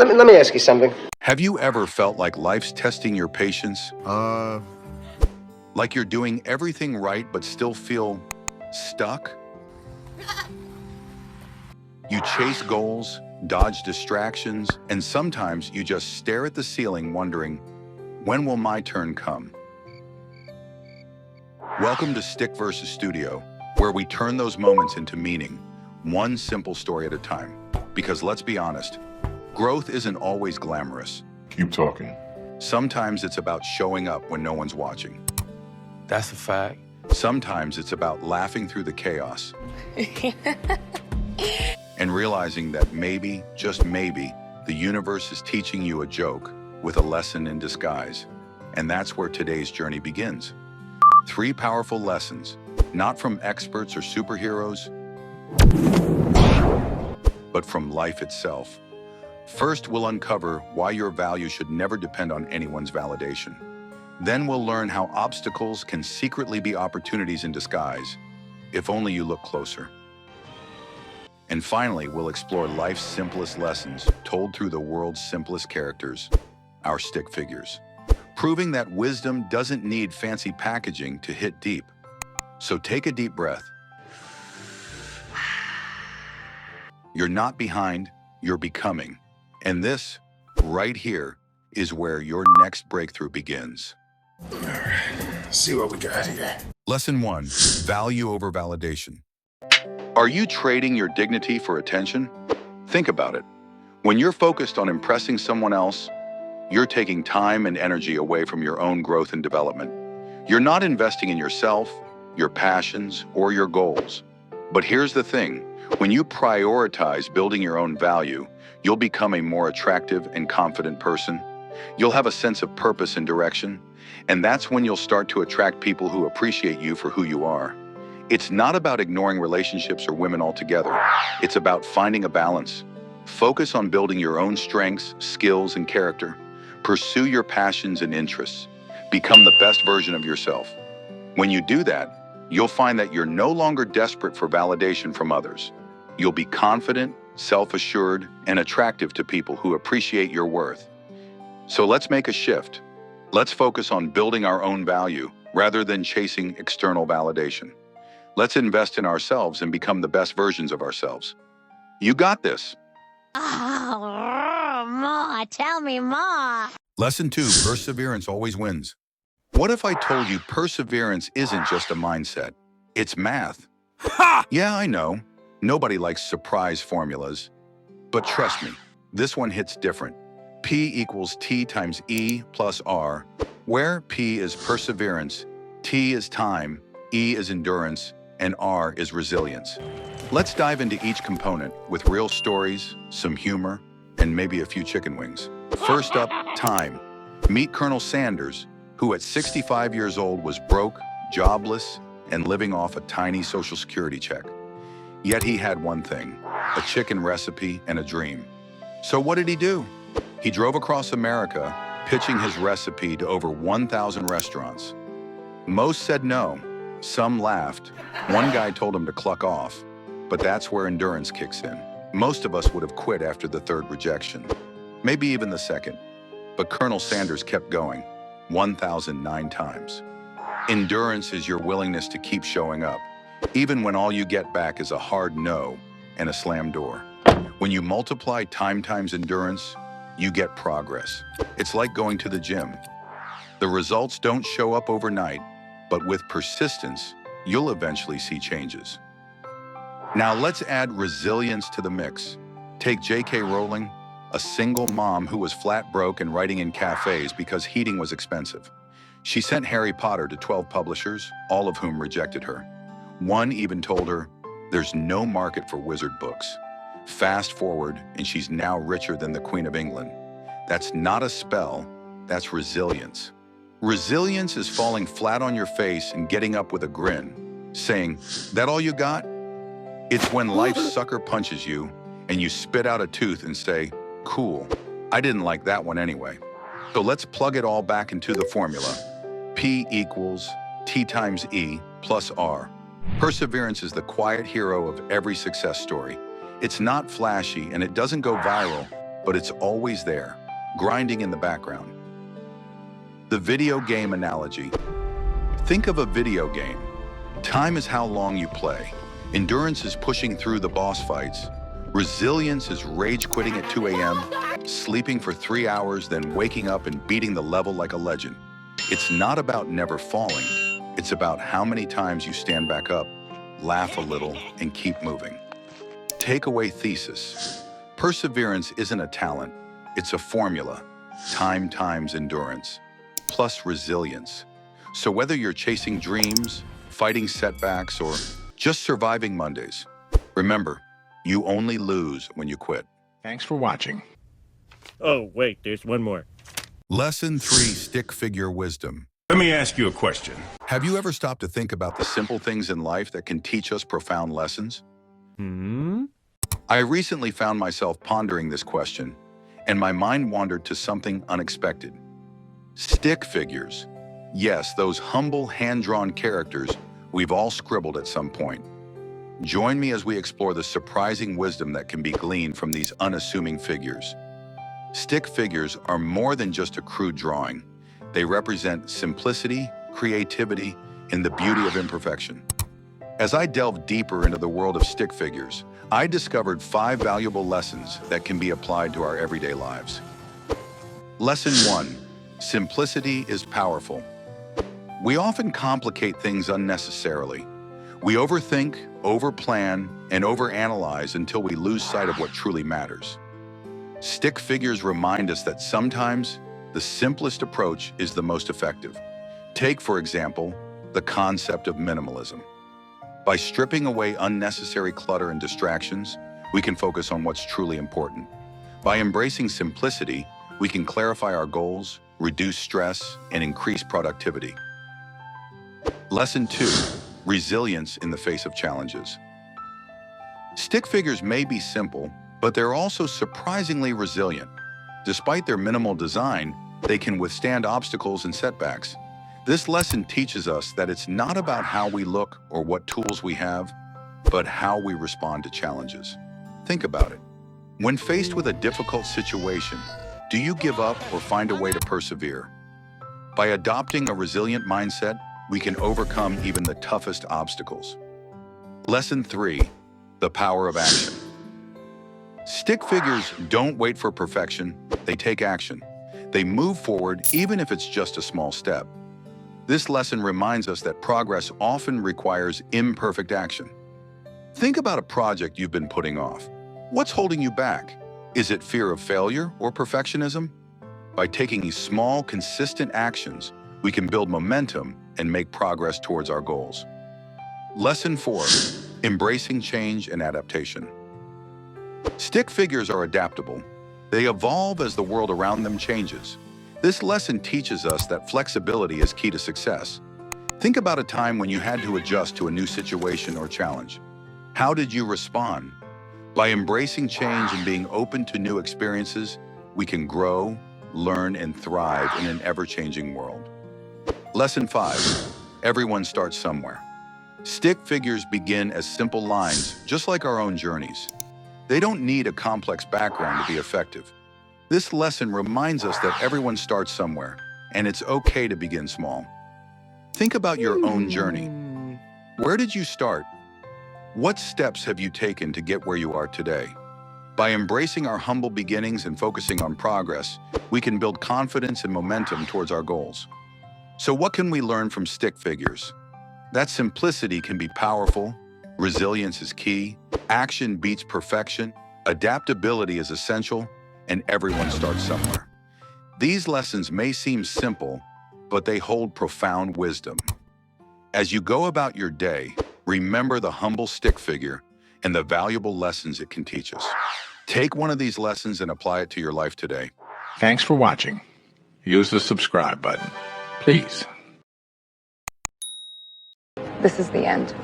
let me ask you something. Have you ever felt like life's testing your patience? Like you're doing everything right but still feel stuck? You chase goals, dodge distractions, and sometimes you just stare at the ceiling wondering, when will my turn come? Welcome to Stick vs. Studio, where we turn those moments into meaning, one simple story at a time. Because let's be honest, growth isn't always glamorous. Keep talking. Sometimes it's about showing up when no one's watching. That's a fact. Sometimes it's about laughing through the chaos and realizing that maybe, just maybe, the universe is teaching you a joke with a lesson in disguise. And that's where today's journey begins. 3 powerful lessons, not from experts or superheroes, but from life itself. First, we'll uncover why your value should never depend on anyone's validation. Then we'll learn how obstacles can secretly be opportunities in disguise, if only you look closer. And finally, we'll explore life's simplest lessons told through the world's simplest characters, our stick figures, proving that wisdom doesn't need fancy packaging to hit deep. So take a deep breath. You're not behind, you're becoming. And this, right here, is where your next breakthrough begins. All right, see what we got here. Lesson 1, value over validation. Are you trading your dignity for attention? Think about it. When you're focused on impressing someone else, you're taking time and energy away from your own growth and development. You're not investing in yourself, your passions, or your goals. But here's the thing, when you prioritize building your own value, you'll become a more attractive and confident person. You'll have a sense of purpose and direction, and that's when you'll start to attract people who appreciate you for who you are. It's not about ignoring relationships or women altogether. It's about finding a balance. Focus on building your own strengths, skills, and character. Pursue your passions and interests. Become the best version of yourself. When you do that, you'll find that you're no longer desperate for validation from others. You'll be confident, self-assured, and attractive to people who appreciate your worth. So let's make a shift. Let's focus on building our own value rather than chasing external validation. Let's invest in ourselves and become the best versions of ourselves. You got this. Oh, more. Tell me more. Lesson 2, perseverance always wins. What if I told you perseverance isn't just a mindset? It's math. Ha! Yeah, I know. Nobody likes surprise formulas. But trust me, this one hits different. P equals T times E plus R, where P is perseverance, T is time, E is endurance, and R is resilience. Let's dive into each component with real stories, some humor, and maybe a few chicken wings. First up, time. Meet Colonel Sanders, who at 65 years old was broke, jobless, and living off a tiny Social Security check. Yet he had one thing, a chicken recipe and a dream. So what did he do? He drove across America, pitching his recipe to over 1,000 restaurants. Most said no. Some laughed. One guy told him to cluck off, but that's where endurance kicks in. Most of us would have quit after the 3rd rejection, maybe even the 2nd. But Colonel Sanders kept going, 1,009 times. Endurance is your willingness to keep showing up, even when all you get back is a hard no and a slammed door. When you multiply time times endurance, you get progress. It's like going to the gym. The results don't show up overnight, but with persistence, you'll eventually see changes. Now let's add resilience to the mix. Take J.K. Rowling, a single mom who was flat broke and writing in cafes because heating was expensive. She sent Harry Potter to 12 publishers, all of whom rejected her. One even told her, "There's no market for wizard books." Fast forward, and she's now richer than the Queen of England. That's not a spell, that's resilience. Resilience is falling flat on your face and getting up with a grin, saying, "That all you got?" It's when life sucker punches you and you spit out a tooth and say, "Cool, I didn't like that one anyway." So let's plug it all back into the formula. P equals T times E plus R. Perseverance is the quiet hero of every success story. It's not flashy and it doesn't go viral, but it's always there, grinding in the background. The video game analogy. Think of a video game. Time is how long you play. Endurance is pushing through the boss fights. Resilience is rage quitting at 2 a.m., sleeping for 3 hours, then waking up and beating the level like a legend. It's not about never falling. It's about how many times you stand back up, laugh a little, and keep moving. Takeaway thesis. Perseverance isn't a talent. It's a formula. Time times endurance, plus resilience. So whether you're chasing dreams, fighting setbacks, or just surviving Mondays, remember, you only lose when you quit. Thanks for watching. Oh, wait, there's one more. Lesson 3, Stick Figure Wisdom. Let me ask you a question. Have you ever stopped to think about the simple things in life that can teach us profound lessons? I recently found myself pondering this question, and my mind wandered to something unexpected. Stick figures. Yes, those humble, hand-drawn characters we've all scribbled at some point. Join me as we explore the surprising wisdom that can be gleaned from these unassuming figures. Stick figures are more than just a crude drawing. They represent simplicity, creativity, and the beauty of imperfection. As I delved deeper into the world of stick figures, I discovered 5 valuable lessons that can be applied to our everyday lives. Lesson 1. Simplicity is powerful. We often complicate things unnecessarily. We overthink, overplan, and overanalyze until we lose sight of what truly matters. Stick figures remind us that sometimes the simplest approach is the most effective. Take, for example, the concept of minimalism. By stripping away unnecessary clutter and distractions, we can focus on what's truly important. By embracing simplicity, we can clarify our goals, reduce stress, and increase productivity. Lesson 2. Resilience in the face of challenges. Stick figures may be simple, but they're also surprisingly resilient. Despite their minimal design, they can withstand obstacles and setbacks. This lesson teaches us that it's not about how we look or what tools we have, but how we respond to challenges. Think about it. When faced with a difficult situation, do you give up or find a way to persevere? By adopting a resilient mindset, we can overcome even the toughest obstacles. Lesson 3. The power of action. Stick figures don't wait for perfection, they take action. They move forward even if it's just a small step. This lesson reminds us that progress often requires imperfect action. Think about a project you've been putting off. What's holding you back? Is it fear of failure or perfectionism? By taking these small, consistent actions, we can build momentum and make progress towards our goals. Lesson 4. Embracing change and adaptation. Stick figures are adaptable. They evolve as the world around them changes. This lesson teaches us that flexibility is key to success. Think about a time when you had to adjust to a new situation or challenge. How did you respond? By embracing change and being open to new experiences, we can grow, learn, and thrive in an ever-changing world. Lesson 5. Everyone starts somewhere. Stick figures begin as simple lines, just like our own journeys. They don't need a complex background to be effective. This lesson reminds us that everyone starts somewhere, and it's okay to begin small. Think about your own journey. Where did you start? What steps have you taken to get where you are today? By embracing our humble beginnings and focusing on progress, we can build confidence and momentum towards our goals. So what can we learn from stick figures? That simplicity can be powerful, resilience is key, action beats perfection, adaptability is essential, and everyone starts somewhere. These lessons may seem simple, but they hold profound wisdom. As you go about your day, remember the humble stick figure and the valuable lessons it can teach us. Take one of these lessons and apply it to your life today. Thanks for watching. Use the subscribe button, please. This is the end.